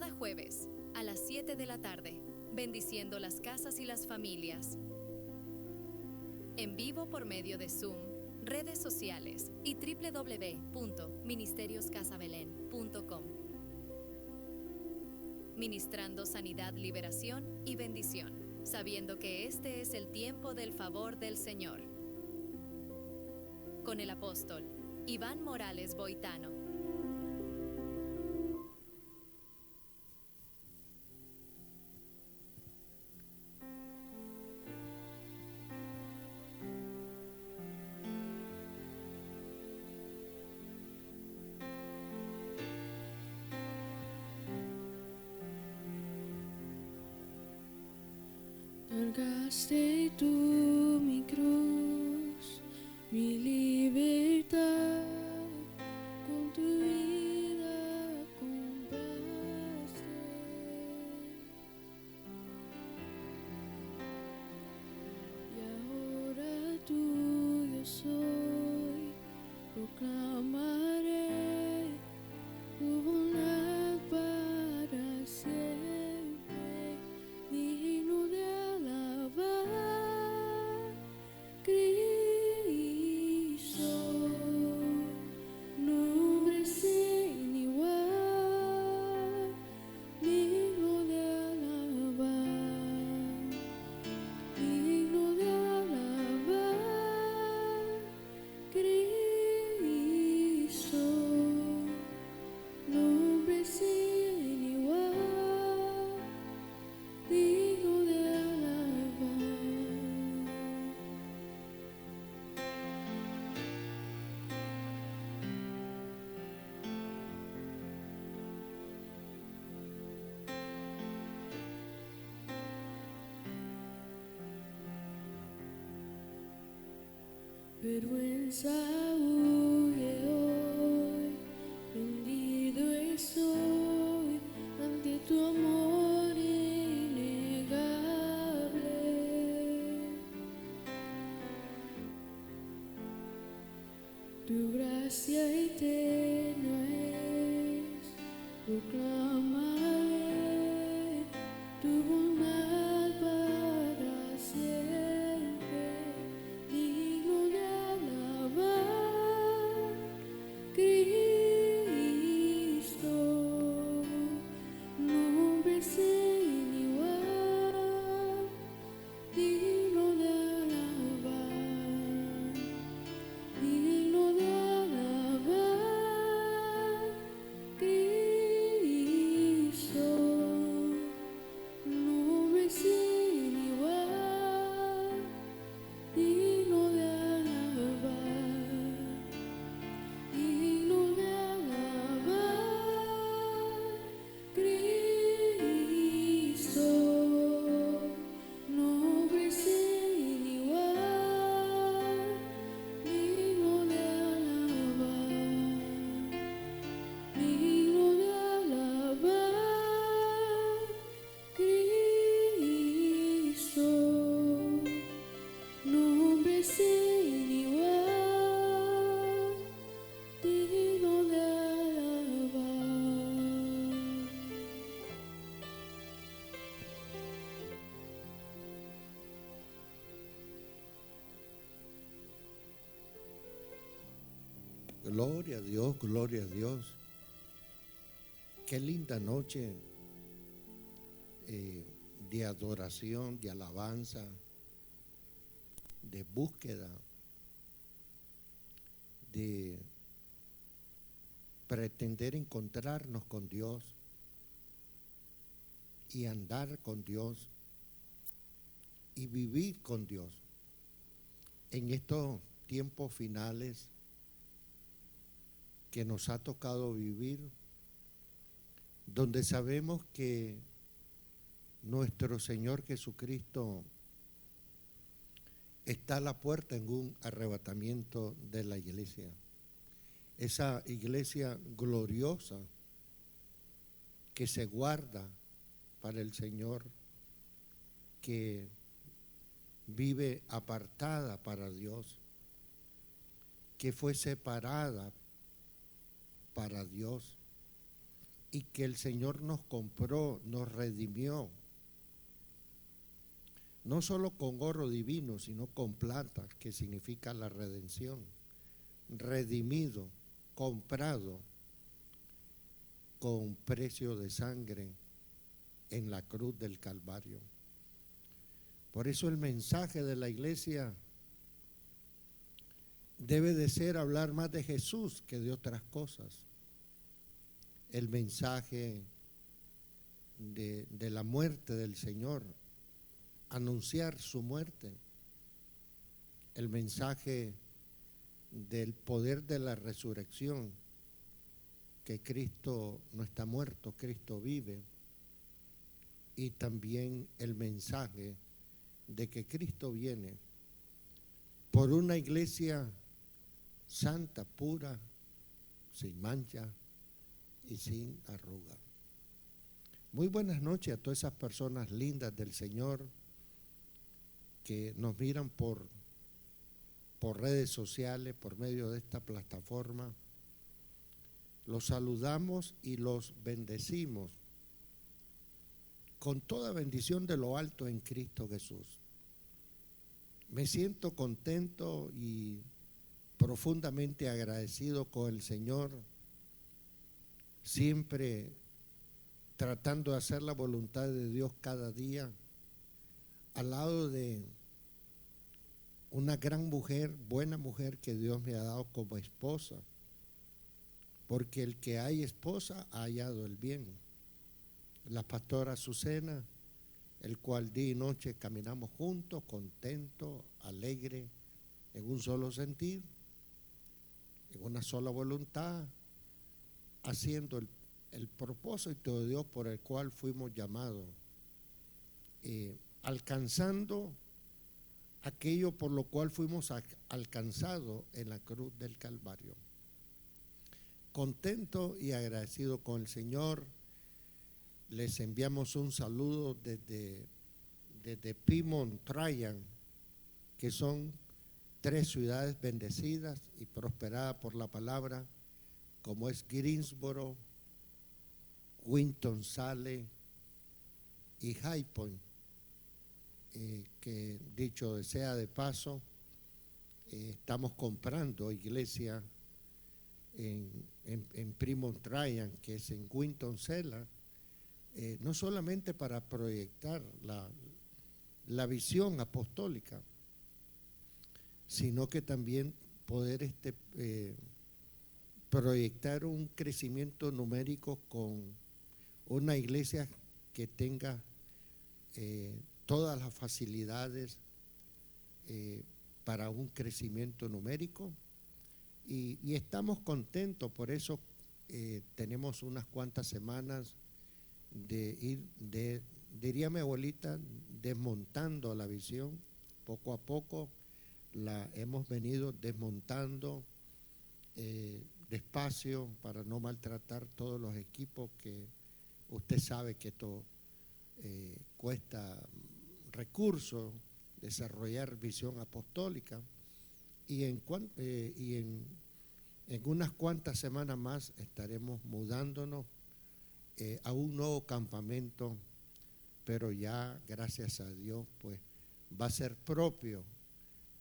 cada jueves a las 7 de la tarde, bendiciendo las casas y las familias. En vivo por medio de Zoom, redes sociales y www.ministerioscasabelen.com. Ministrando sanidad, liberación y bendición, sabiendo que este es el tiempo del favor del Señor. Con el apóstol Iván Morales Boitano. Cargaste tú mi cruz, mi libertad, con tu vida compraste. Y ahora tuyo soy, proclamaré tu bondad para siempre, digno de alabar, Cristo, nombre sin igual, digno de alabar, digno de alabar, Cristo, nombre sin igual, digno de alabar. Vergüenza huye hoy, rendido estoy ante tu amor innegable. Tu gracia eterna es, proclamaré tu bondad para siempre, digno de alabar, Cristo, nombre sin igual, digno de alabar, digno de alabar, Cristo, nombre sin igual, digno de alabar, digno de alabar, Cristo, nombre sin igual, digno de alabar, digno de alabar, Cristo, nombre sin igual, digno de alabar. Gloria a Dios, gloria a Dios. Qué linda noche de adoración, de alabanza, de búsqueda, de pretender encontrarnos con Dios y andar con Dios y vivir con Dios. En estos tiempos finales que nos ha tocado vivir, donde sabemos que nuestro Señor Jesucristo está a la puerta en un arrebatamiento de la iglesia. Esa iglesia gloriosa que se guarda para el Señor, que vive apartada para Dios, que fue separada para Dios, y que el Señor nos compró, nos redimió, no solo con oro divino, sino con plata, que significa la redención, redimido, comprado con precio de sangre en la cruz del Calvario. Por eso el mensaje de la iglesia debe de ser hablar más de Jesús que de otras cosas. El mensaje de la muerte del Señor, anunciar su muerte. El mensaje del poder de la resurrección, que Cristo no está muerto, Cristo vive. Y también el mensaje de que Cristo viene por una iglesia santa, pura, sin mancha y sin arruga. Muy buenas noches a todas esas personas lindas del Señor que nos miran por redes sociales, por medio de esta plataforma. Los saludamos y los bendecimos con toda bendición de lo alto en Cristo Jesús. Me siento contento y profundamente agradecido con el Señor, siempre tratando de hacer la voluntad de Dios cada día, al lado de una gran mujer, buena mujer que Dios me ha dado como esposa, porque el que hay esposa ha hallado el bien. La pastora Azucena, el cual día y noche caminamos juntos, contentos, alegres, en un solo sentir, en una sola voluntad, haciendo el propósito de Dios por el cual fuimos llamados, alcanzando aquello por lo cual fuimos alcanzados en la cruz del Calvario. Contento y agradecido con el Señor, les enviamos un saludo desde Piedmont Tryon, que son 3 ciudades bendecidas y prosperadas por la palabra, como es Greensboro, Winston-Salem y High Point, que dicho sea de paso, estamos comprando iglesia en Piedmont Tryon, que es en Winston-Salem, no solamente para proyectar la visión apostólica, sino que también poder proyectar un crecimiento numérico con una iglesia que tenga todas las facilidades para un crecimiento numérico, y estamos contentos. Por eso tenemos unas cuantas semanas de ir, diría mi abuelita, desmontando la visión. Poco a poco la hemos venido desmontando despacio, para no maltratar todos los equipos, que usted sabe que esto cuesta recursos, desarrollar visión apostólica, y en unas cuantas semanas más estaremos mudándonos a un nuevo campamento, pero ya gracias a Dios pues va a ser propio,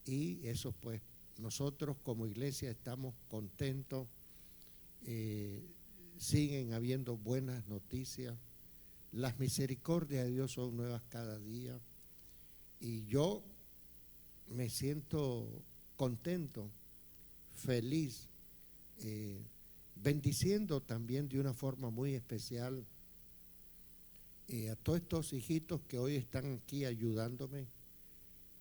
y eso pues nosotros como iglesia estamos contentos. Siguen habiendo buenas noticias, las misericordias de Dios son nuevas cada día, y yo me siento contento, feliz, bendiciendo también de una forma muy especial a todos estos hijitos que hoy están aquí ayudándome,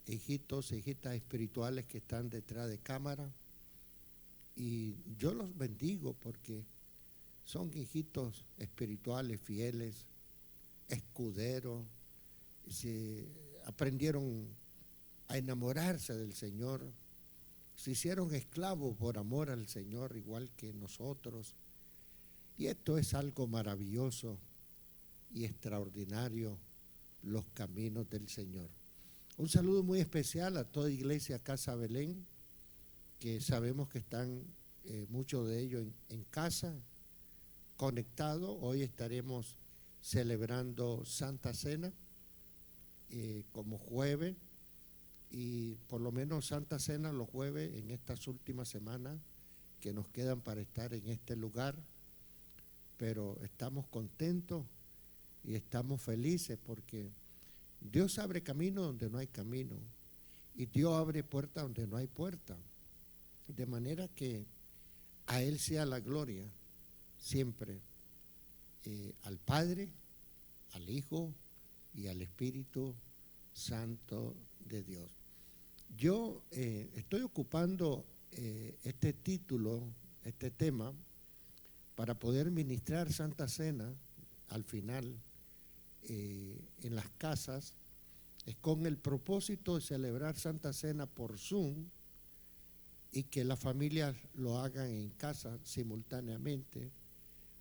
hijitos, hijitas espirituales que están detrás de cámara, y yo los bendigo porque son hijitos espirituales, fieles, escuderos, aprendieron a enamorarse del Señor, se hicieron esclavos por amor al Señor, igual que nosotros. Y esto es algo maravilloso y extraordinario, los caminos del Señor. Un saludo muy especial a toda Iglesia Casa Belén, que sabemos que están muchos de ellos en casa, conectados. Hoy estaremos celebrando Santa Cena como jueves, y por lo menos Santa Cena los jueves en estas últimas semanas que nos quedan para estar en este lugar. Pero estamos contentos y estamos felices porque Dios abre camino donde no hay camino y Dios abre puerta donde no hay puerta, de manera que a Él sea la gloria siempre, al Padre, al Hijo y al Espíritu Santo de Dios. Yo estoy ocupando este título, este tema, para poder ministrar Santa Cena al final en las casas, es con el propósito de celebrar Santa Cena por Zoom y que las familias lo hagan en casa simultáneamente,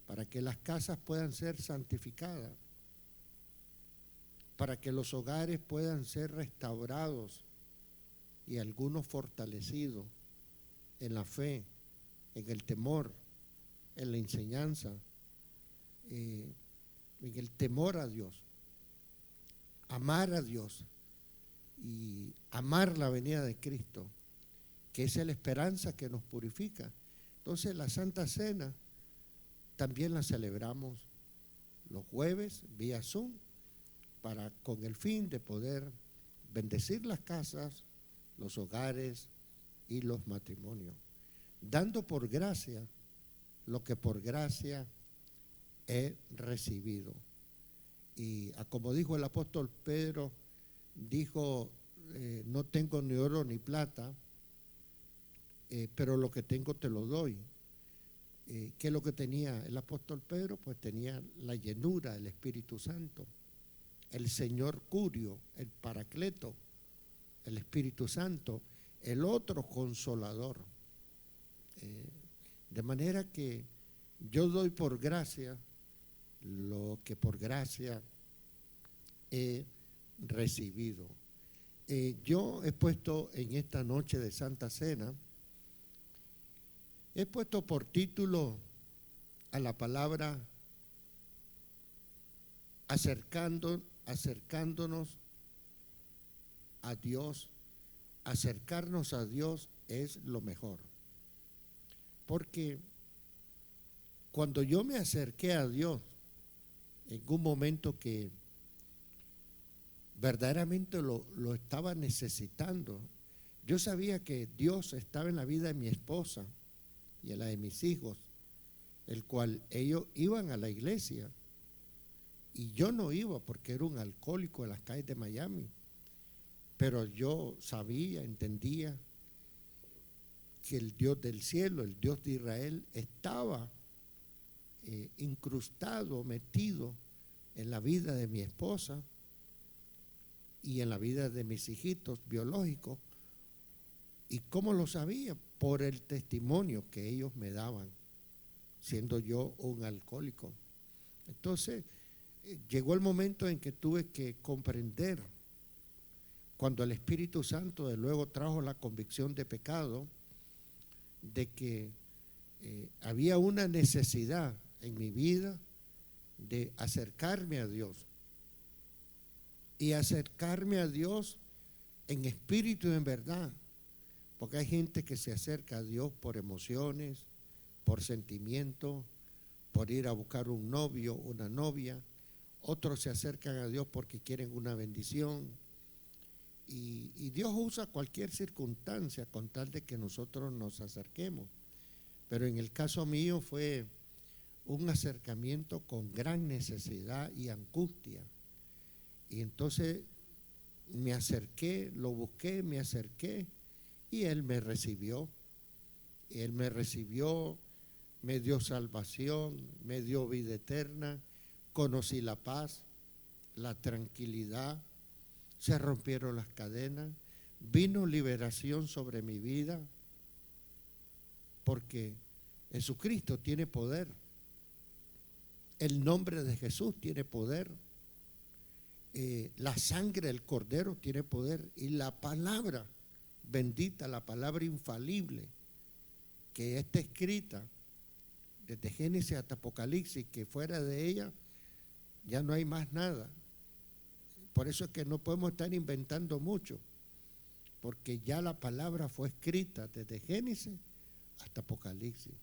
para que las casas puedan ser santificadas, para que los hogares puedan ser restaurados y algunos fortalecidos en la fe, en el temor, en la enseñanza, en el temor a Dios, amar a Dios y amar la venida de Cristo, que es la esperanza que nos purifica. Entonces la Santa Cena también la celebramos los jueves vía Zoom, con el fin de poder bendecir las casas, los hogares y los matrimonios, dando por gracia lo que por gracia he recibido. Y como dijo el apóstol Pedro, dijo, no tengo ni oro ni plata, pero lo que tengo te lo doy. ¿Qué es lo que tenía el apóstol Pedro? Pues tenía la llenura del Espíritu Santo, el Señor Curio, el Paracleto, el Espíritu Santo, el otro Consolador. De manera que yo doy por gracia lo que por gracia he recibido. Yo he puesto en esta noche de Santa Cena, he puesto por título a la palabra acercándonos a Dios. Acercarnos a Dios es lo mejor, porque cuando yo me acerqué a Dios en un momento que verdaderamente lo estaba necesitando, yo sabía que Dios estaba en la vida de mi esposa y en la de mis hijos, el cual ellos iban a la iglesia y yo no iba porque era un alcohólico en las calles de Miami, pero yo sabía, entendía que el Dios del cielo, el Dios de Israel, estaba incrustado, metido en la vida de mi esposa y en la vida de mis hijitos biológicos. ¿Y cómo lo sabía? Por el testimonio que ellos me daban, siendo yo un alcohólico. Entonces, llegó el momento en que tuve que comprender, cuando el Espíritu Santo de luego trajo la convicción de pecado, de que había una necesidad en mi vida de acercarme a Dios, y acercarme a Dios en espíritu y en verdad, porque hay gente que se acerca a Dios por emociones, por sentimientos, por ir a buscar un novio, una novia. Otros se acercan a Dios porque quieren una bendición, y Dios usa cualquier circunstancia con tal de que nosotros nos acerquemos. Pero en el caso mío fue un acercamiento con gran necesidad y angustia. Y entonces me acerqué, lo busqué, me acerqué, y Él me recibió. Él me recibió, me dio salvación, me dio vida eterna, conocí la paz, la tranquilidad, se rompieron las cadenas, vino liberación sobre mi vida, porque Jesucristo tiene poder, el nombre de Jesús tiene poder, la sangre del Cordero tiene poder, y la palabra bendita, la palabra infalible que está escrita, desde Génesis hasta Apocalipsis, que fuera de ella ya no hay más nada. Por eso es que no podemos estar inventando mucho, porque ya la palabra fue escrita desde Génesis hasta Apocalipsis.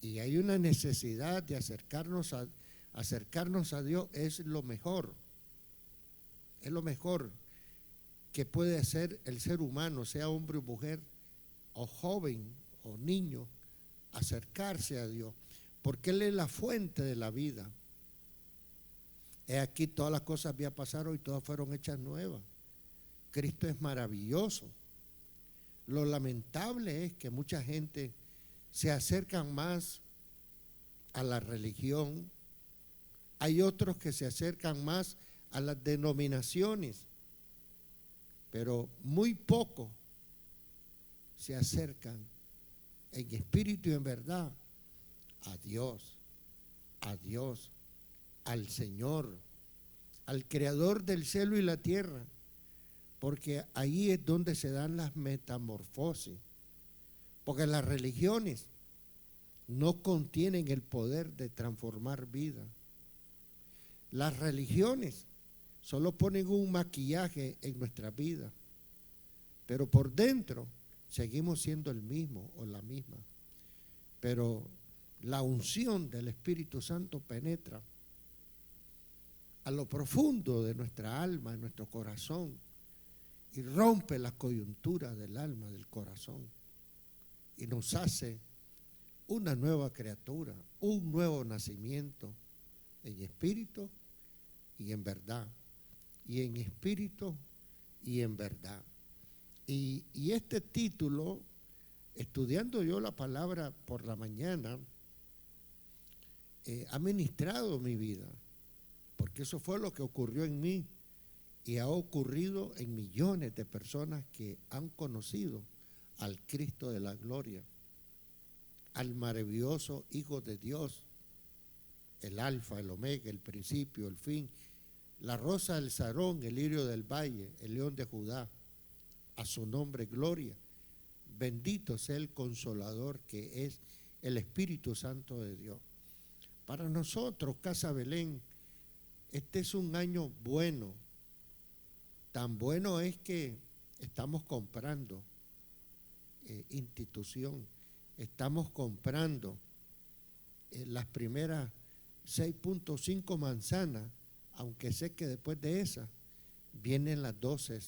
Y hay una necesidad de acercarnos a Dios. Es lo mejor que puede hacer el ser humano, sea hombre o mujer, o joven o niño, acercarse a Dios, porque Él es la fuente de la vida. Aquí todas las cosas había pasado y todas fueron hechas nuevas. Cristo es maravilloso. Lo lamentable es que mucha gente se acercan más a la religión. Hay otros que se acercan más a las denominaciones, pero muy pocos se acercan en espíritu y en verdad a Dios, al Señor, al Creador del cielo y la tierra, porque ahí es donde se dan las metamorfosis, porque las religiones no contienen el poder de transformar vida. Las religiones solo ponen un maquillaje en nuestra vida, pero por dentro seguimos siendo el mismo o la misma. Pero la unción del Espíritu Santo penetra a lo profundo de nuestra alma, de nuestro corazón, y rompe las coyunturas del alma, del corazón, y nos hace una nueva criatura, un nuevo nacimiento en espíritu y en verdad, y en espíritu y en verdad. Y este título, estudiando yo la palabra por la mañana, ha ministrado mi vida, porque eso fue lo que ocurrió en mí y ha ocurrido en millones de personas que han conocido al Cristo de la gloria, al maravilloso Hijo de Dios, el Alfa, el Omega, el principio, el fin, la rosa del Sarón, el lirio del valle, el león de Judá. A su nombre gloria. Bendito sea el Consolador, que es el Espíritu Santo de Dios. Para nosotros, Casa Belén, este es un año bueno. Tan bueno es que estamos comprando institución, estamos comprando las primeras 6.5 manzanas, aunque sé que después de esas vienen las 12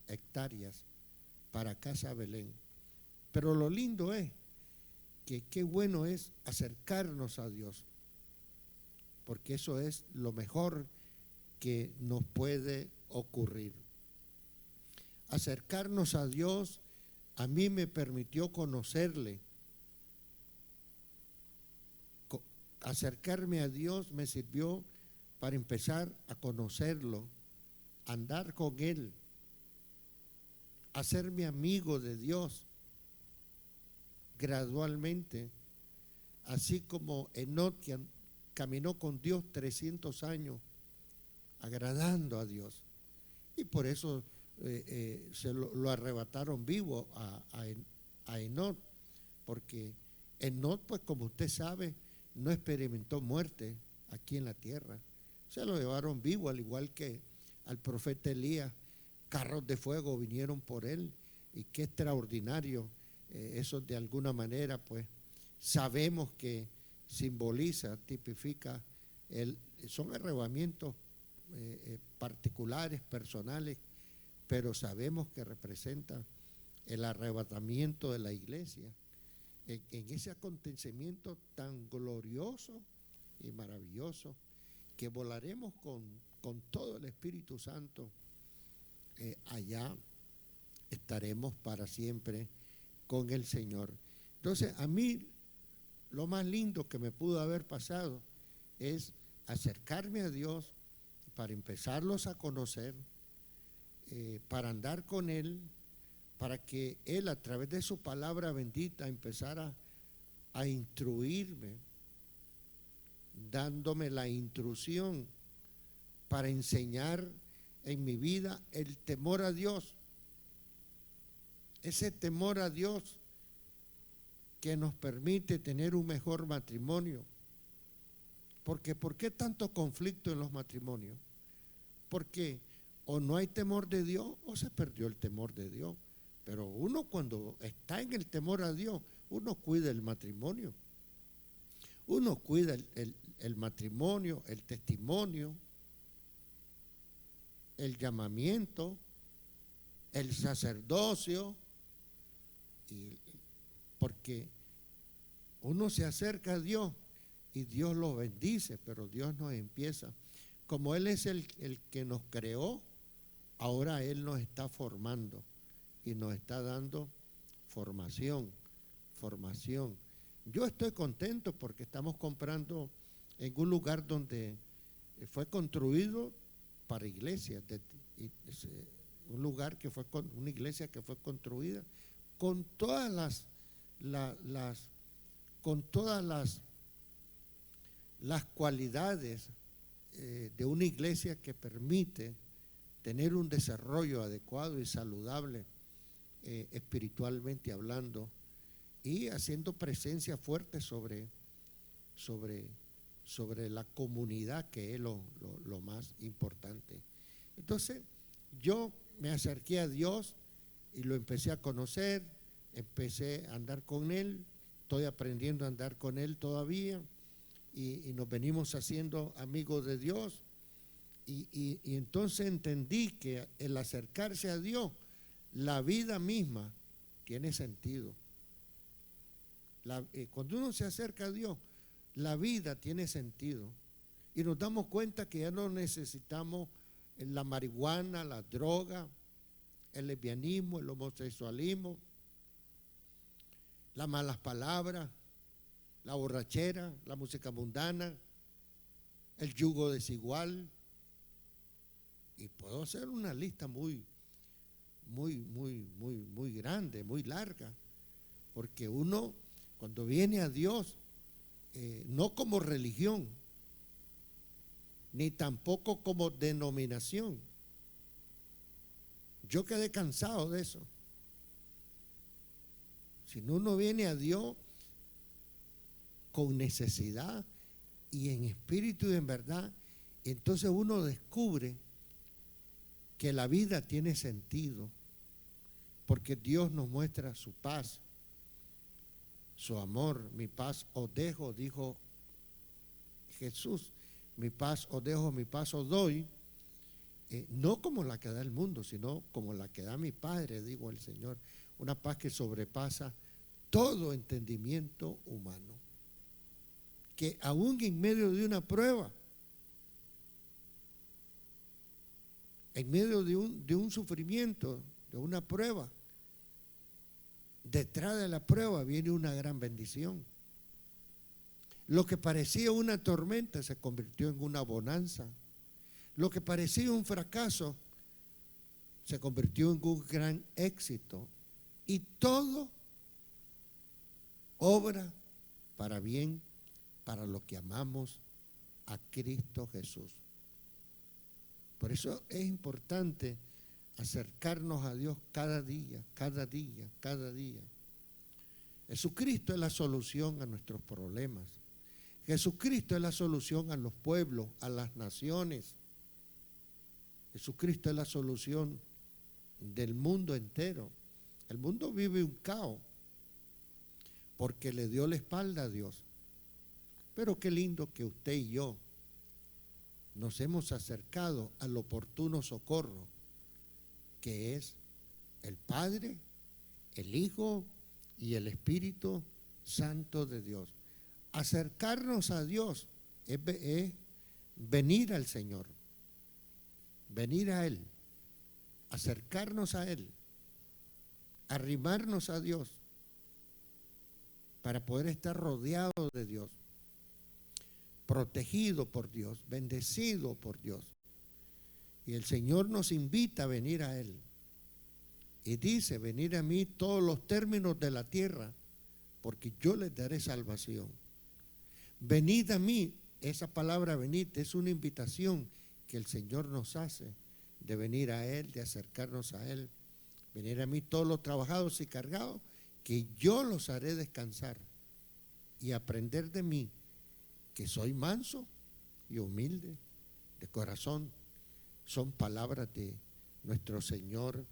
hectáreas para Casa Belén. Pero lo lindo es que qué bueno es acercarnos a Dios, porque eso es lo mejor que nos puede ocurrir. Acercarnos a Dios a mí me permitió conocerle. Acercarme a Dios me sirvió para empezar a conocerlo, andar con Él, hacerme amigo de Dios gradualmente, así como Enoc caminó con Dios 300 años agradando a Dios, y por eso se lo arrebataron vivo a Enoc, porque Enoc, pues como usted sabe, no experimentó muerte aquí en la tierra, se lo llevaron vivo, al igual que al profeta Elías. Carros de fuego vinieron por él, y qué extraordinario. Eso de alguna manera pues sabemos que simboliza, tipifica, son arrebatamientos particulares, personales, pero sabemos que representa el arrebatamiento de la iglesia en ese acontecimiento tan glorioso y maravilloso, que volaremos con todo el Espíritu Santo. Allá estaremos para siempre con el Señor. Entonces, a mí lo más lindo que me pudo haber pasado es acercarme a Dios para empezarlos a conocer, para andar con Él, para que Él a través de su palabra bendita empezara a instruirme, dándome la instrucción para enseñar en mi vida el temor a Dios. Ese temor a Dios que nos permite tener un mejor matrimonio. Porque ¿por qué tanto conflicto en los matrimonios? Porque o no hay temor de Dios o se perdió el temor de Dios. Pero uno cuando está en el temor a Dios, uno cuida el matrimonio. Uno cuida el matrimonio, el testimonio, el llamamiento, el sacerdocio, porque uno se acerca a Dios y Dios lo bendice, pero Dios nos empieza. Como Él es el que nos creó, ahora Él nos está formando y nos está dando formación. Yo estoy contento porque estamos comprando en un lugar donde fue construido para iglesias, un lugar que fue una iglesia que fue construida con todas las cualidades de una iglesia que permite tener un desarrollo adecuado y saludable espiritualmente hablando, y haciendo presencia fuerte sobre la comunidad, que es lo más importante. Entonces yo me acerqué a Dios y lo empecé a conocer, empecé a andar con Él, estoy aprendiendo a andar con Él todavía, y nos venimos haciendo amigos de Dios, y entonces entendí que el acercarse a Dios, la vida misma tiene sentido. Cuando uno se acerca a Dios, la vida tiene sentido, y nos damos cuenta que ya no necesitamos la marihuana, la droga, el lesbianismo, el homosexualismo, las malas palabras, la borrachera, la música mundana, el yugo desigual, y puedo hacer una lista muy grande, muy larga, porque uno cuando viene a Dios, no como religión, ni tampoco como denominación. Yo quedé cansado de eso. Si uno viene a Dios con necesidad y en espíritu y en verdad, entonces uno descubre que la vida tiene sentido, porque Dios nos muestra su paz, su amor. Mi paz os dejo, dijo Jesús, mi paz os dejo, mi paz os doy, no como la que da el mundo, sino como la que da mi Padre, dijo el Señor, una paz que sobrepasa todo entendimiento humano, que aún en medio de una prueba, en medio de un sufrimiento, de una prueba, detrás de la prueba viene una gran bendición. Lo que parecía una tormenta se convirtió en una bonanza. Lo que parecía un fracaso se convirtió en un gran éxito. Y todo obra para bien, para los que amamos a Cristo Jesús. Por eso es importante acercarnos a Dios cada día. Jesucristo es la solución a nuestros problemas. Jesucristo es la solución a los pueblos, a las naciones. Jesucristo es la solución del mundo entero. El mundo vive un caos porque le dio la espalda a Dios. Pero qué lindo que usted y yo nos hemos acercado al oportuno socorro, que es el Padre, el Hijo y el Espíritu Santo de Dios. Acercarnos a Dios es venir al Señor, venir a Él, acercarnos a Él, arrimarnos a Dios para poder estar rodeado de Dios, protegido por Dios, bendecido por Dios. Y el Señor nos invita a venir a Él. Y dice, venid a mí todos los términos de la tierra, porque yo les daré salvación. Venid a mí, esa palabra venid es una invitación que el Señor nos hace de venir a Él, de acercarnos a Él. Venid a mí todos los trabajados y cargados, que yo los haré descansar y aprender de mí, que soy manso y humilde de corazón. Son palabras de nuestro Señor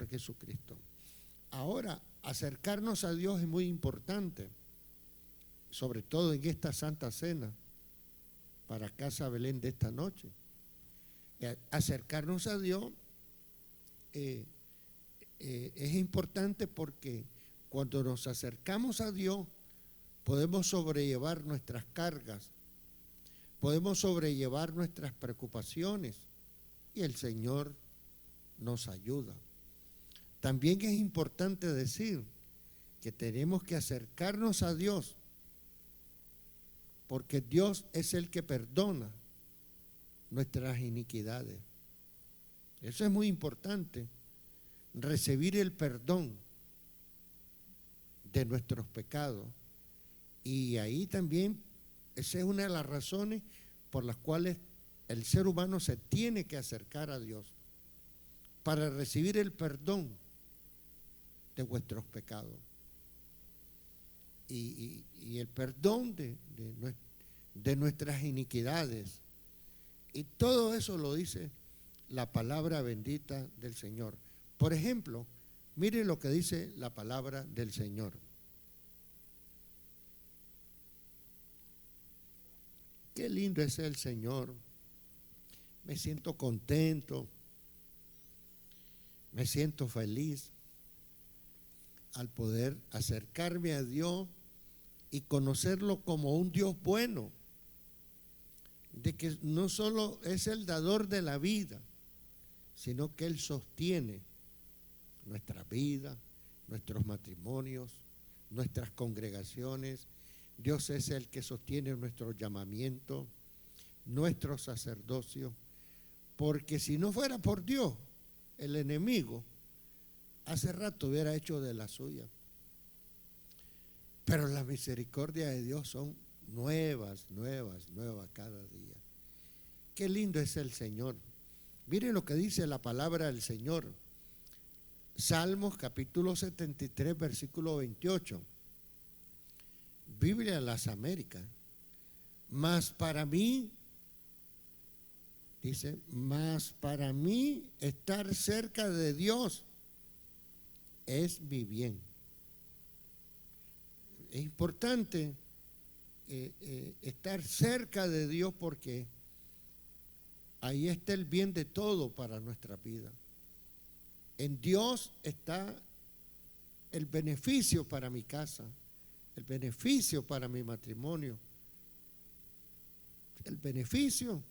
Jesucristo. Ahora, acercarnos a Dios es muy importante, sobre todo en esta Santa Cena para Casa Belén de esta noche. Acercarnos a Dios es importante porque cuando nos acercamos a Dios podemos sobrellevar nuestras cargas, podemos sobrellevar nuestras preocupaciones y el Señor nos ayuda. También es importante decir que tenemos que acercarnos a Dios porque Dios es el que perdona nuestras iniquidades. Eso es muy importante, recibir el perdón de nuestros pecados. Y ahí también, esa es una de las razones por las cuales el ser humano se tiene que acercar a Dios, para recibir el perdón de vuestros pecados. Y el perdón de nuestras iniquidades. Y todo eso lo dice la palabra bendita del Señor. Por ejemplo, mire lo que dice la palabra del Señor. Qué lindo es el Señor. Me siento contento, me siento feliz al poder acercarme a Dios y conocerlo como un Dios bueno, de que no solo es el dador de la vida, sino que Él sostiene nuestra vida, nuestros matrimonios, nuestras congregaciones. Dios es el que sostiene nuestro llamamiento, nuestro sacerdocio, porque si no fuera por Dios, el enemigo hace rato hubiera hecho de la suya. Pero las misericordias de Dios son nuevas cada día. Qué lindo es el Señor. Miren lo que dice la palabra del Señor. Salmos capítulo 73, versículo 28. Biblia de las Américas. Mas para mí, dice, mas para mí estar cerca de Dios es mi bien. Es importante estar cerca de Dios porque ahí está el bien de todo para nuestra vida. En Dios está el beneficio para mi casa, el beneficio para mi matrimonio, el beneficio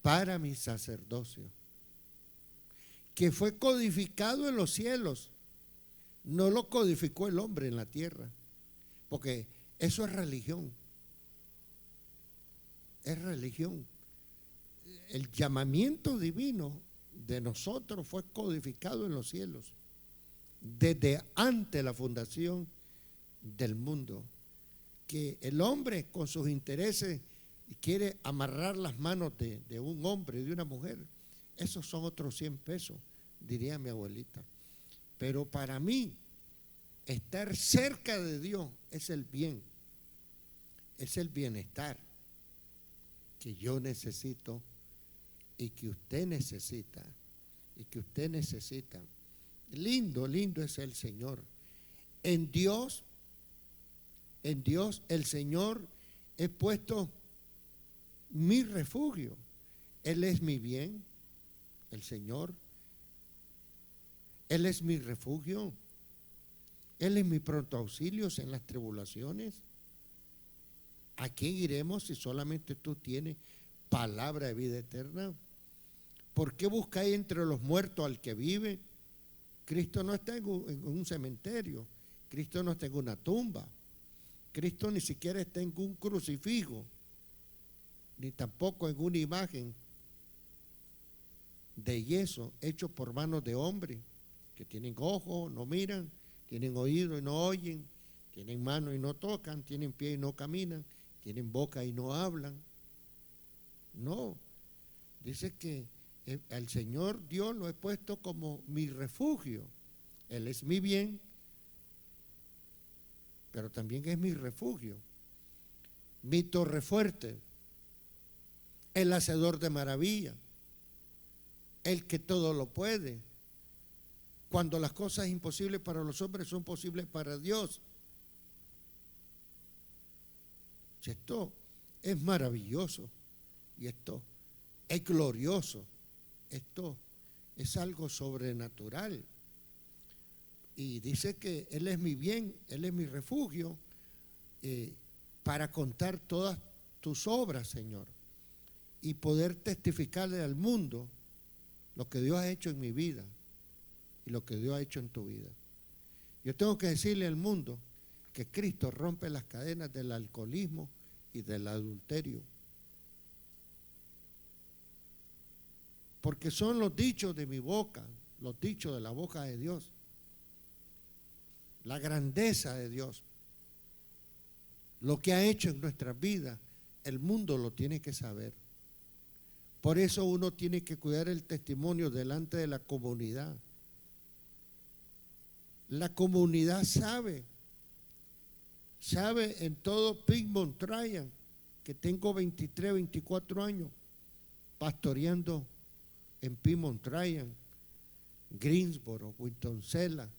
para mi sacerdocio, que fue codificado en los cielos. No lo codificó el hombre en la tierra, porque eso es religión. Es religión. El llamamiento divino de nosotros fue codificado en los cielos desde antes de la fundación del mundo. Que el hombre con sus intereses quiere amarrar las manos de un hombre y de una mujer, esos son otros 100 pesos, diría mi abuelita. Pero para mí, estar cerca de Dios es el bien, es el bienestar que yo necesito y que usted necesita, Lindo es el Señor. En Dios el Señor he puesto mi refugio. Él es mi bien, el Señor. Él es mi refugio. Él es mi pronto auxilio en las tribulaciones. ¿A quién iremos si solamente tú tienes palabra de vida eterna? ¿Por qué buscáis entre los muertos al que vive? Cristo no está en un cementerio. Cristo no está en una tumba. Cristo ni siquiera está en un crucifijo, ni tampoco en una imagen de yeso hecho por manos de hombres que tienen ojos, no miran, tienen oído y no oyen, tienen manos y no tocan, tienen pie y no caminan, tienen boca y no hablan. No, dice que al Señor Dios lo he puesto como mi refugio. Él es mi bien pero también es mi refugio, mi torre fuerte, el hacedor de maravilla, el que todo lo puede. Cuando las cosas imposibles para los hombres son posibles para Dios. Esto es maravilloso y esto es glorioso. Esto es algo sobrenatural. Y dice que Él es mi bien, Él es mi refugio, para contar todas tus obras, Señor, y poder testificarle al mundo lo que Dios ha hecho en mi vida y lo que Dios ha hecho en tu vida. Yo tengo que decirle al mundo que Cristo rompe las cadenas del alcoholismo y del adulterio. Porque son los dichos de mi boca, los dichos de la boca de Dios, la grandeza de Dios, lo que ha hecho en nuestras vidas, el mundo lo tiene que saber. Por eso uno tiene que cuidar el testimonio delante de la comunidad. La comunidad sabe en todo Piedmont Triangle que tengo 23, 24 años pastoreando en Piedmont Triangle, Greensboro, Winston-Salem,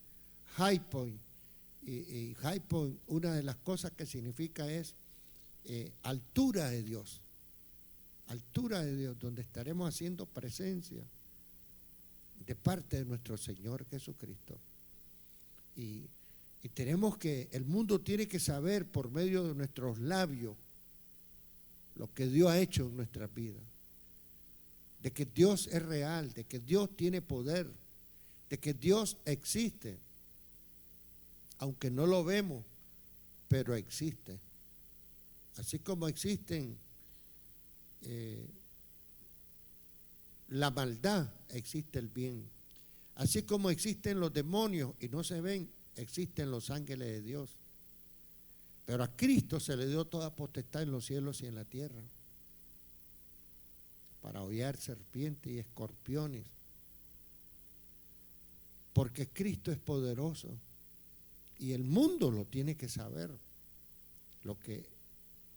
High Point. Y High Point, una de las cosas que significa es altura de Dios. Altura de Dios, donde estaremos haciendo presencia de parte de nuestro Señor Jesucristo. Y tenemos que, el mundo tiene que saber por medio de nuestros labios lo que Dios ha hecho en nuestras vidas. De que Dios es real, de que Dios tiene poder, de que Dios existe. Aunque no lo vemos, pero existe. Así como existen la maldad, existe el bien. Así como existen los demonios y no se ven, existen los ángeles de Dios. Pero a Cristo se le dio toda potestad en los cielos y en la tierra para hollar serpientes y escorpiones. Porque Cristo es poderoso y el mundo lo tiene que saber, lo que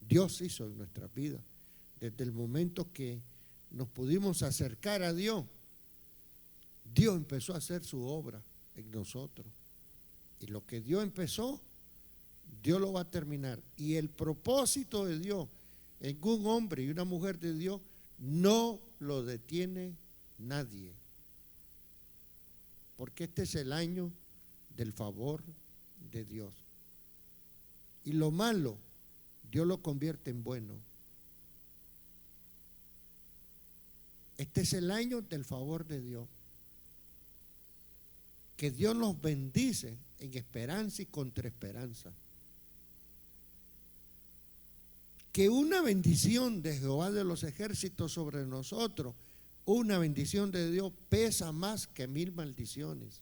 Dios hizo en nuestras vidas. Desde el momento que nos pudimos acercar a Dios, Dios empezó a hacer su obra en nosotros. Y lo que Dios empezó, Dios lo va a terminar. Y el propósito de Dios en un hombre y una mujer de Dios no lo detiene nadie. Porque este es el año del favor de Dios. Y lo malo, Dios lo convierte en bueno. Este es el año del favor de Dios. Que Dios nos bendice en esperanza y contra esperanza. Que una bendición de Jehová de los ejércitos sobre nosotros, una bendición de Dios pesa más que 1000 maldiciones.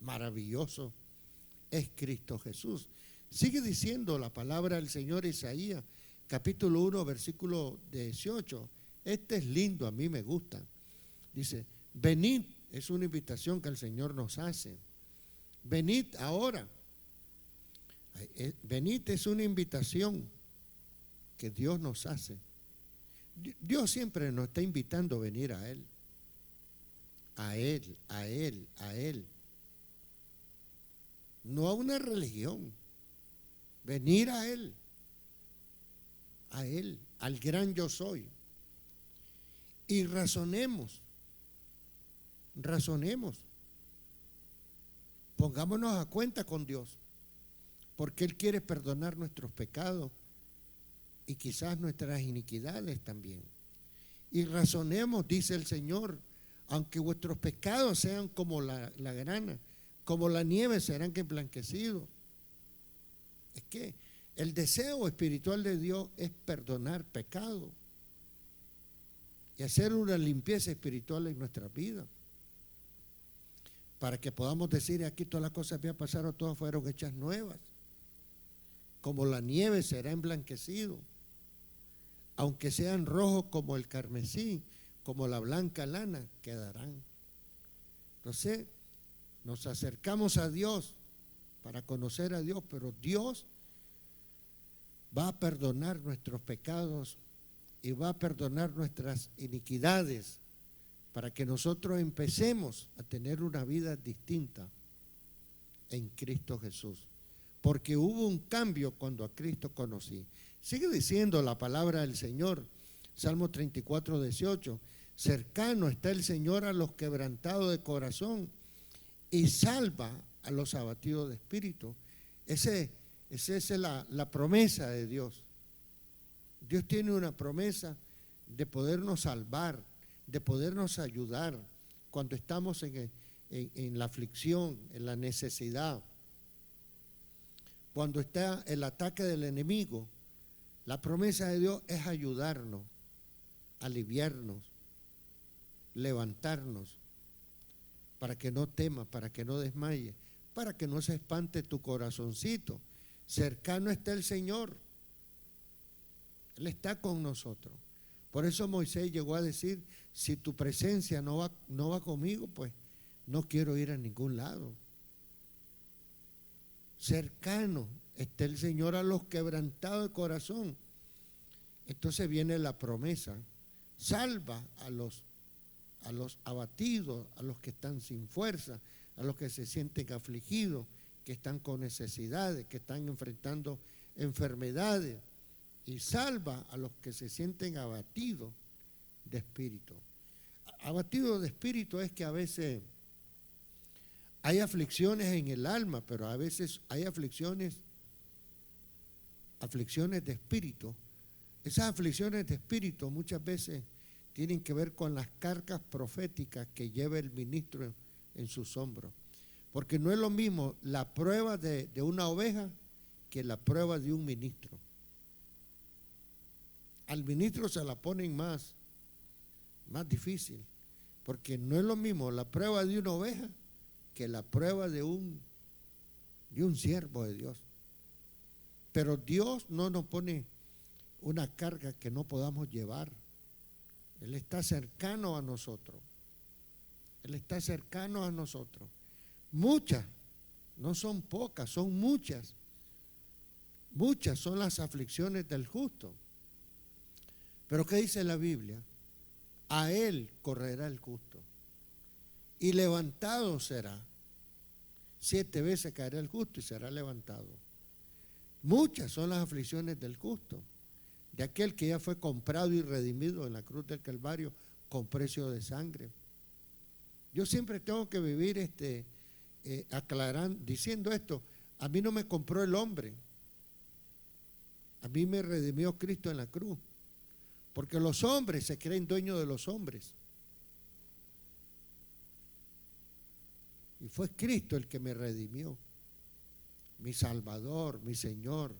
Maravilloso es Cristo Jesús. Sigue diciendo la palabra del Señor Isaías, capítulo 1, versículo 18. Este es lindo, a mí me gusta. Dice, venid, es una invitación que el Señor nos hace. Venid ahora. Venid es una invitación que Dios nos hace. Dios siempre nos está invitando a venir a Él. A Él, a Él, a Él. No a una religión. Venir a Él, al gran yo soy. Y razonemos. Pongámonos a cuenta con Dios, porque Él quiere perdonar nuestros pecados y quizás nuestras iniquidades también. Y razonemos, dice el Señor, aunque vuestros pecados sean como la grana, como la nieve serán emblanquecidos. Es que el deseo espiritual de Dios es perdonar pecado y hacer una limpieza espiritual en nuestra vida, para que podamos decir, aquí todas las cosas que pasaron, todas fueron hechas nuevas. Como la nieve será emblanquecido, aunque sean rojos como el carmesí, como la blanca lana, quedarán. Entonces, nos acercamos a Dios para conocer a Dios, pero Dios va a perdonar nuestros pecados y va a perdonar nuestras iniquidades para que nosotros empecemos a tener una vida distinta en Cristo Jesús. Porque hubo un cambio cuando a Cristo conocí. Sigue diciendo la palabra del Señor, Salmo 34, 18, cercano está el Señor a los quebrantados de corazón y salva a los abatidos de espíritu. Esa es la promesa de Dios. Dios tiene una promesa de podernos salvar, de podernos ayudar cuando estamos en la aflicción, en la necesidad. Cuando está el ataque del enemigo, la promesa de Dios es ayudarnos, aliviarnos, levantarnos, para que no temas, para que no desmayes, para que no se espante tu corazoncito. Cercano está el Señor. Él está con nosotros. Por eso Moisés llegó a decir, si tu presencia no va conmigo, pues no quiero ir a ningún lado. Cercano está el Señor a los quebrantados de corazón. Entonces viene la promesa, salva a los abatidos, a los que están sin fuerza, a los que se sienten afligidos, que están con necesidades, que están enfrentando enfermedades, y salva a los que se sienten abatidos de espíritu. Abatidos de espíritu es que a veces hay aflicciones en el alma, pero a veces hay aflicciones de espíritu. Esas aflicciones de espíritu muchas veces tienen que ver con las cargas proféticas que lleva el ministro en sus hombros. Porque no es lo mismo la prueba de una oveja que la prueba de un ministro. Al ministro se la ponen más difícil, porque no es lo mismo la prueba de una oveja que la prueba de un siervo de Dios. Pero Dios no nos pone una carga que no podamos llevar. Él está cercano a nosotros. Él está cercano a nosotros. Muchas, no son pocas, son muchas. Muchas son las aflicciones del justo. Pero ¿qué dice la Biblia? A él correrá el justo y levantado será. 7 veces caerá el justo y será levantado. Muchas son las aflicciones del justo, de aquel que ya fue comprado y redimido en la cruz del Calvario con precio de sangre. Yo siempre tengo que vivir aclarando, diciendo esto: a mí no me compró el hombre, a mí me redimió Cristo en la cruz. Porque los hombres se creen dueños de los hombres. Y fue Cristo el que me redimió. Mi Salvador, mi Señor.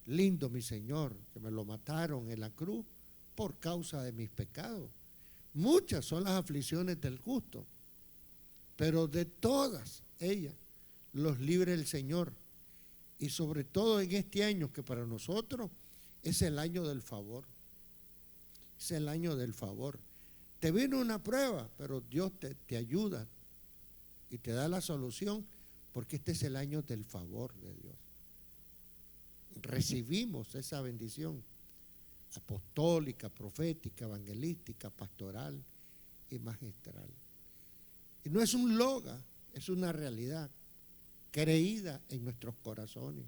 Lindo mi Señor, que me lo mataron en la cruz por causa de mis pecados. Muchas son las aflicciones del justo, pero de todas ellas los libre el Señor. Y sobre todo en este año, que para nosotros es el año del favor. Es el año del favor. Te vino una prueba, pero Dios te ayuda y te da la solución, porque este es el año del favor de Dios. Recibimos esa bendición apostólica, profética, evangelística, pastoral y magistral. Y no es un loga, es una realidad creída en nuestros corazones,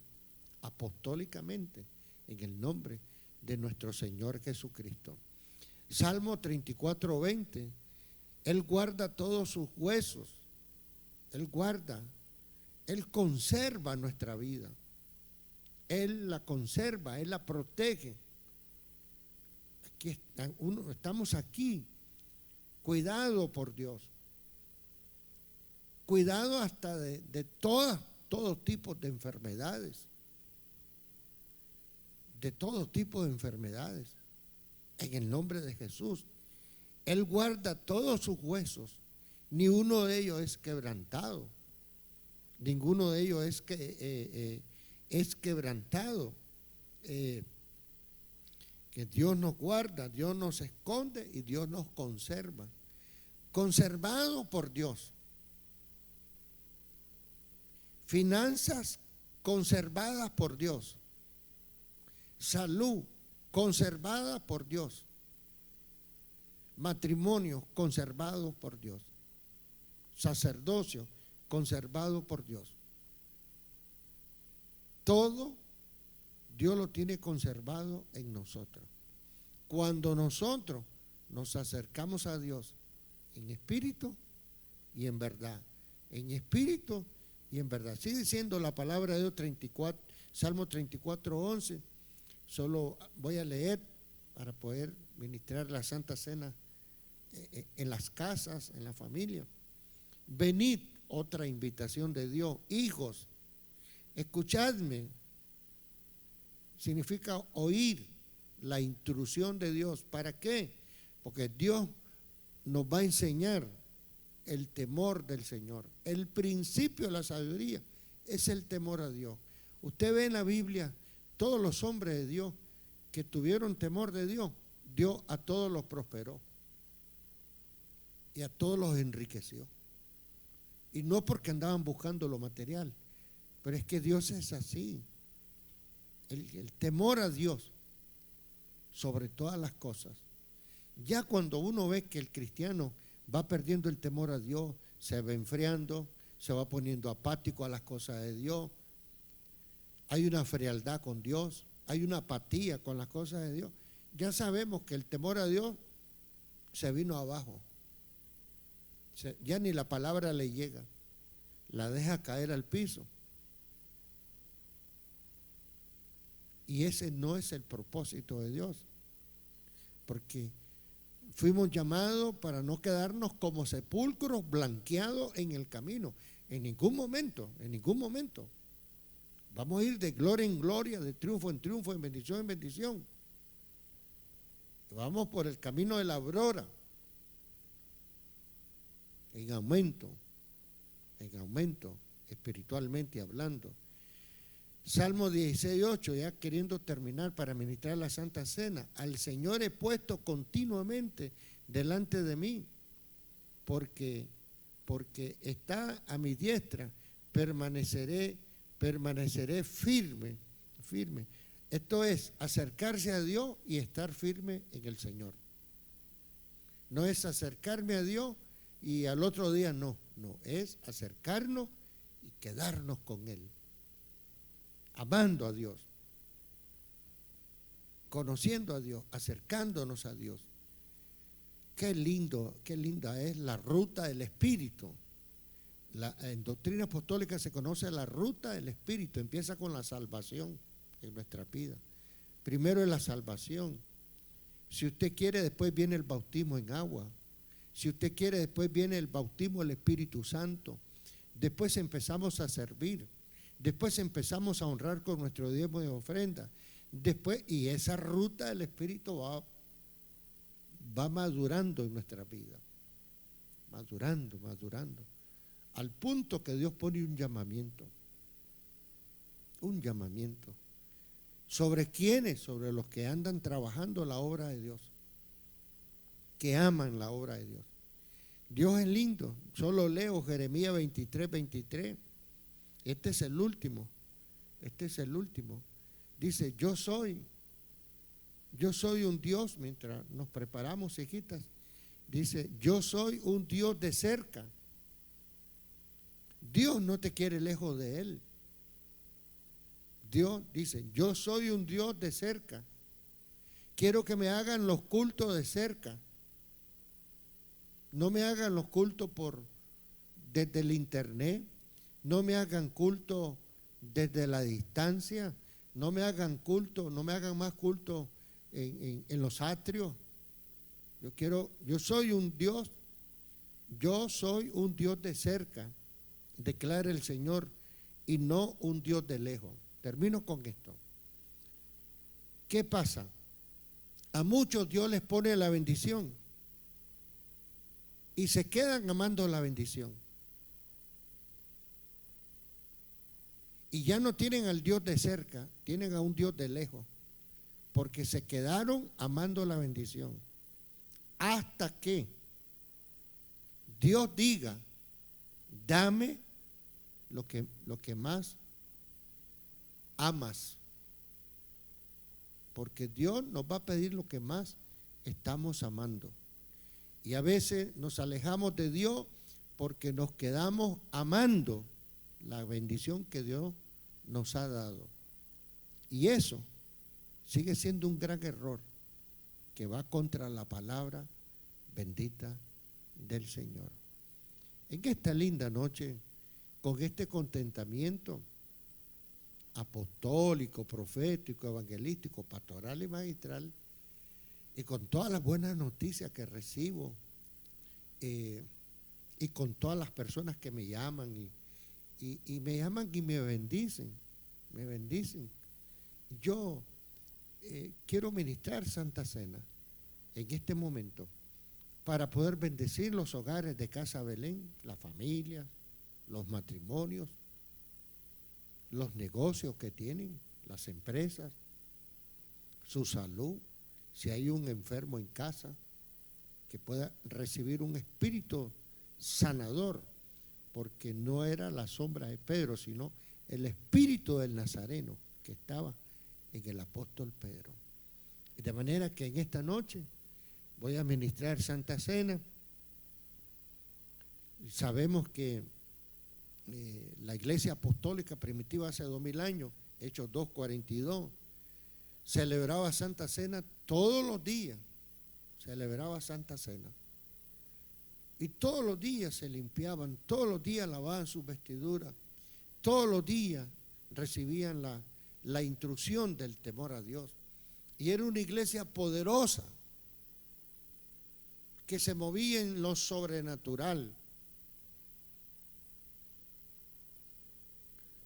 apostólicamente, en el nombre de nuestro Señor Jesucristo. Salmo 34, 20, Él guarda todos sus huesos, Él guarda, Él conserva nuestra vida, Él la conserva, Él la protege. Aquí estamos aquí, cuidado por Dios, cuidado hasta de todo tipo de enfermedades, de todo tipo de enfermedades. En el nombre de Jesús, Él guarda todos sus huesos, ni uno de ellos es quebrantado, ninguno de ellos es quebrantado. Que Dios nos guarda, Dios nos esconde y Dios nos conserva, conservado por Dios, finanzas conservadas por Dios, salud conservada por Dios, matrimonio conservado por Dios, sacerdocio conservado por Dios. Todo Dios lo tiene conservado en nosotros. Cuando nosotros nos acercamos a Dios en espíritu y en verdad, en espíritu y en verdad. Sigue diciendo la palabra de Dios, Salmo 34:11. Solo voy a leer para poder ministrar la Santa Cena en las casas, en la familia. Venid, otra invitación de Dios, hijos, escuchadme. Significa oír la intrusión de Dios. ¿Para qué? Porque Dios nos va a enseñar el temor del Señor. El principio de la sabiduría es el temor a Dios. Usted ve en la Biblia todos los hombres de Dios que tuvieron temor de Dios, Dios a todos los prosperó y a todos los enriqueció. Y no porque andaban buscando lo material, pero es que Dios es así. El temor a Dios sobre todas las cosas. Ya cuando uno ve que el cristiano va perdiendo el temor a Dios, se va enfriando, se va poniendo apático a las cosas de Dios, hay una frialdad con Dios, hay una apatía con las cosas de Dios, ya sabemos que el temor a Dios se vino abajo. Ya ni la palabra le llega, la deja caer al piso. Y ese no es el propósito de Dios, porque fuimos llamados para no quedarnos como sepulcros blanqueados en el camino. En ningún momento. Vamos a ir de gloria en gloria, de triunfo en triunfo, en bendición. Vamos por el camino de la aurora, en aumento, espiritualmente hablando. Salmo 16:8, ya queriendo terminar para ministrar la Santa Cena. Al Señor he puesto continuamente delante de mí, porque está a mi diestra, permaneceré firme. Esto es acercarse a Dios y estar firme en el Señor. No es acercarme a Dios y al otro día no, es acercarnos y quedarnos con Él. Amando a Dios, conociendo a Dios, acercándonos a Dios. Qué linda es la ruta del Espíritu. En doctrina apostólica se conoce la ruta del Espíritu. Empieza con la salvación en nuestra vida. Primero es la salvación. Si usted quiere, después viene el bautismo en agua. Si usted quiere, después viene el bautismo del Espíritu Santo. Después empezamos a servir. Después empezamos a honrar con nuestro diezmo de ofrenda. Después, y esa ruta del Espíritu va madurando en nuestra vida. Madurando. Al punto que Dios pone un llamamiento. ¿Sobre quiénes? Sobre los que andan trabajando la obra de Dios. Que aman la obra de Dios. Dios es lindo. Solo leo Jeremías 23:23. Este es el último. Dice, yo soy un Dios, mientras nos preparamos, hijitas, dice, yo soy un Dios de cerca. Dios no te quiere lejos de Él. Dios dice, yo soy un Dios de cerca. Quiero que me hagan los cultos de cerca. No me hagan los cultos desde el internet. No me hagan culto desde la distancia, no me hagan más culto en los atrios. Yo soy un Dios de cerca, declara el Señor, y no un Dios de lejos. Termino con esto. ¿Qué pasa? A muchos Dios les pone la bendición y se quedan amando la bendición. Y ya no tienen al Dios de cerca, tienen a un Dios de lejos, porque se quedaron amando la bendición. Hasta que Dios diga, dame lo que más amas, porque Dios nos va a pedir lo que más estamos amando. Y a veces nos alejamos de Dios porque nos quedamos amando la bendición que Dios nos ha dado. Y eso sigue siendo un gran error que va contra la palabra bendita del Señor. En esta linda noche, con este contentamiento apostólico, profético, evangelístico, pastoral y magistral, y con todas las buenas noticias que recibo, y con todas las personas que me llaman y me llaman y me bendicen. Yo quiero ministrar Santa Cena en este momento para poder bendecir los hogares de Casa Belén, las familias, los matrimonios, los negocios que tienen, las empresas, su salud, si hay un enfermo en casa, que pueda recibir un espíritu sanador, porque no era la sombra de Pedro, sino el espíritu del Nazareno que estaba en el apóstol Pedro. Y de manera que en esta noche voy a ministrar Santa Cena. Sabemos que la iglesia apostólica primitiva hace 2000 años, Hechos 2:42, celebraba Santa Cena todos los días, celebraba Santa Cena. Y todos los días se limpiaban, todos los días lavaban sus vestiduras, todos los días recibían la instrucción del temor a Dios. Y era una iglesia poderosa que se movía en lo sobrenatural.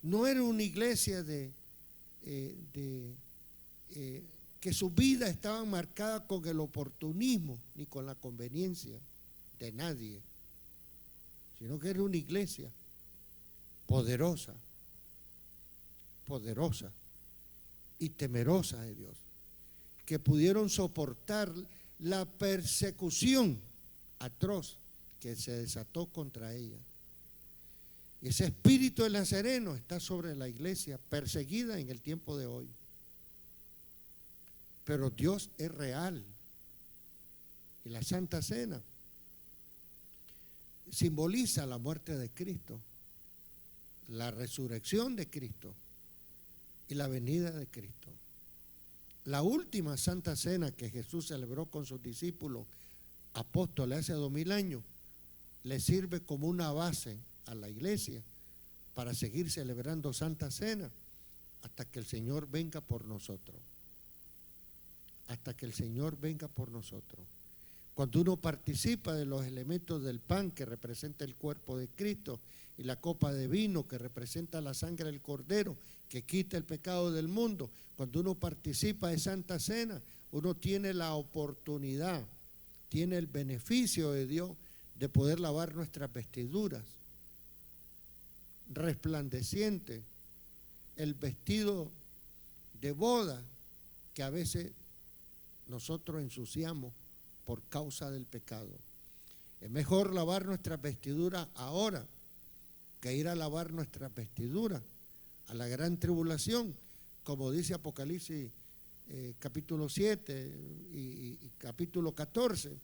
No era una iglesia que su vida estaba marcada con el oportunismo ni con la conveniencia de nadie, sino que era una iglesia poderosa y temerosa de Dios, que pudieron soportar la persecución atroz que se desató contra ella. Y ese espíritu del Nazareno está sobre la iglesia perseguida en el tiempo de hoy. Pero Dios es real. Y la Santa Cena simboliza la muerte de Cristo, la resurrección de Cristo y la venida de Cristo. La última Santa Cena que Jesús celebró con sus discípulos apóstoles hace 2000 años le sirve como una base a la iglesia para seguir celebrando Santa Cena hasta que el Señor venga por nosotros. Hasta que el Señor venga por nosotros. Cuando uno participa de los elementos del pan que representa el cuerpo de Cristo y la copa de vino que representa la sangre del Cordero que quita el pecado del mundo, cuando uno participa de Santa Cena, uno tiene la oportunidad, tiene el beneficio de Dios de poder lavar nuestras vestiduras resplandeciente, el vestido de boda que a veces nosotros ensuciamos por causa del pecado. Es mejor lavar nuestras vestiduras ahora que ir a lavar nuestras vestiduras a la gran tribulación, como dice Apocalipsis capítulo 7 y capítulo 14,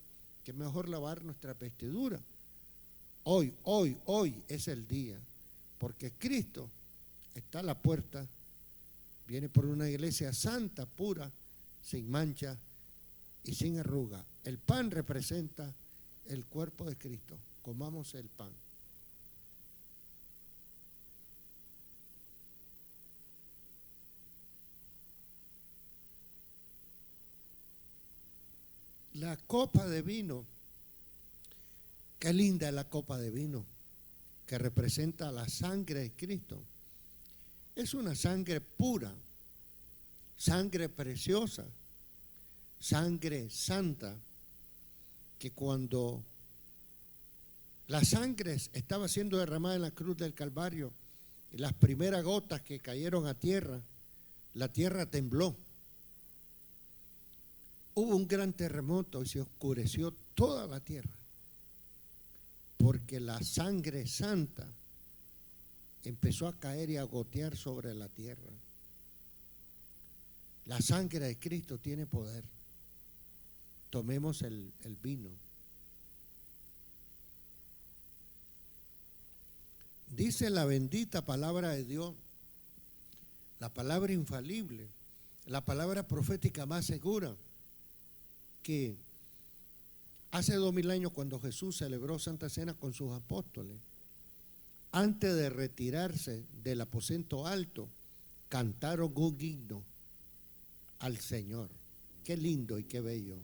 que es mejor lavar nuestras vestiduras. Hoy es el día, porque Cristo está a la puerta, viene por una iglesia santa, pura, sin mancha y sin arruga. El pan representa el cuerpo de Cristo. Comamos el pan. La copa de vino, qué linda es la copa de vino, que representa la sangre de Cristo. Es una sangre pura, sangre preciosa, sangre santa, que cuando la sangre estaba siendo derramada en la cruz del Calvario y las primeras gotas que cayeron a tierra, la tierra tembló. Hubo un gran terremoto y se oscureció toda la tierra, porque la sangre santa empezó a caer y a gotear sobre la tierra. La sangre de Cristo tiene poder. Tomemos el vino. Dice la bendita palabra de Dios, la palabra infalible, la palabra profética más segura, que hace 2000 años, cuando Jesús celebró Santa Cena con sus apóstoles, antes de retirarse del aposento alto, cantaron un himno al Señor. Qué lindo y qué bello.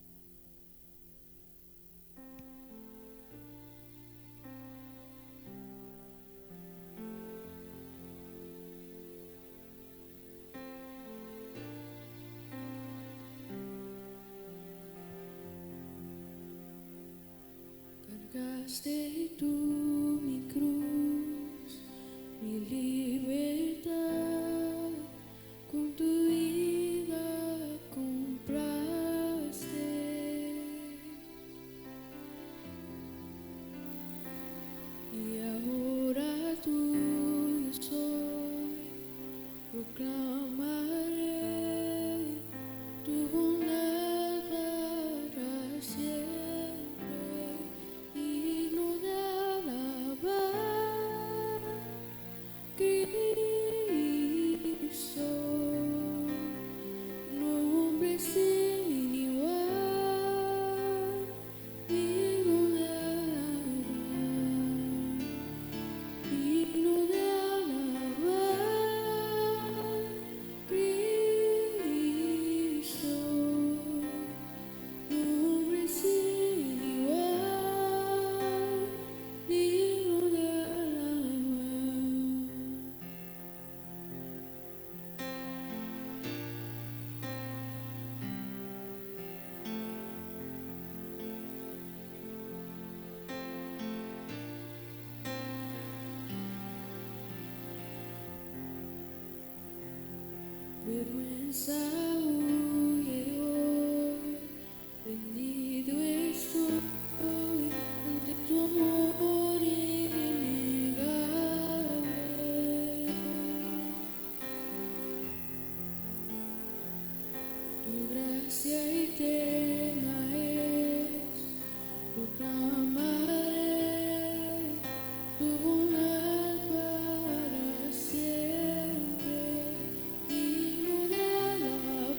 Cargaste tú mi cruz, mi libertad, con tu vida compraste. Y ahora tuyo soy, proclamaré tu bondad para siempre, digno de alabar, Cristo, nombre sin igual, digno de alabar, digno de alabar, Cristo, nombre sin igual, digno de alabar. Vergüenza huye hoy, rendido estoy ante tu amor innegable. Tu gracia eterna es, proclamaré tu bondad para siempre, digno de alabar.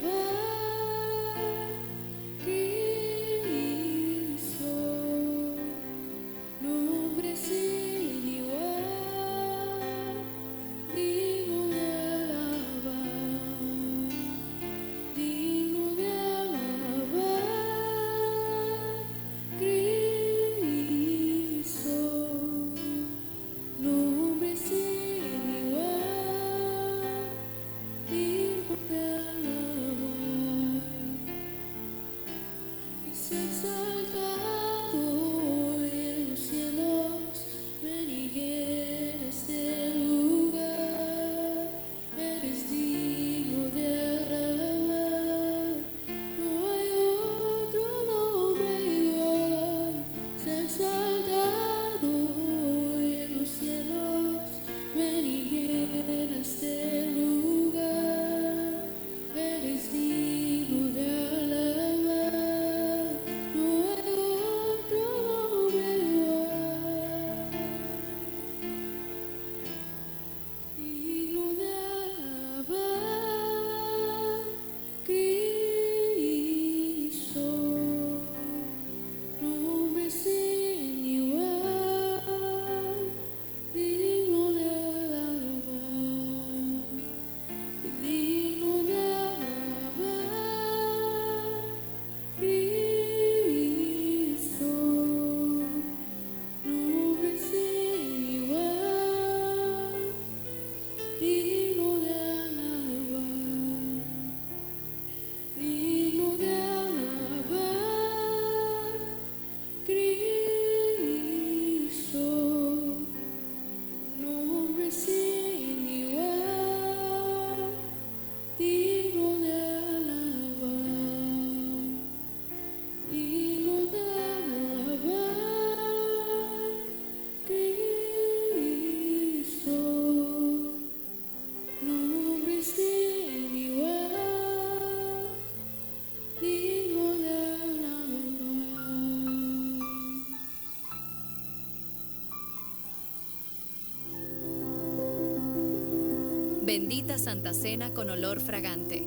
Bendita Santa Cena con olor fragante.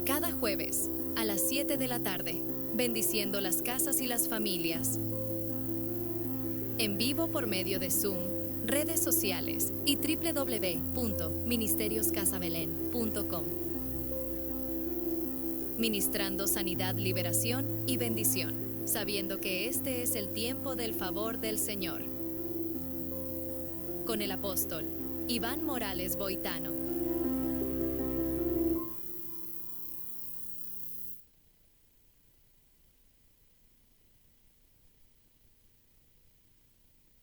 Cada jueves, a las 7 de la tarde, bendiciendo las casas y las familias. En vivo por medio de Zoom, redes sociales y www.ministerioscasabelen.com. Ministrando sanidad, liberación y bendición, sabiendo que este es el tiempo del favor del Señor. Con el apóstol Iván Morales Boitano.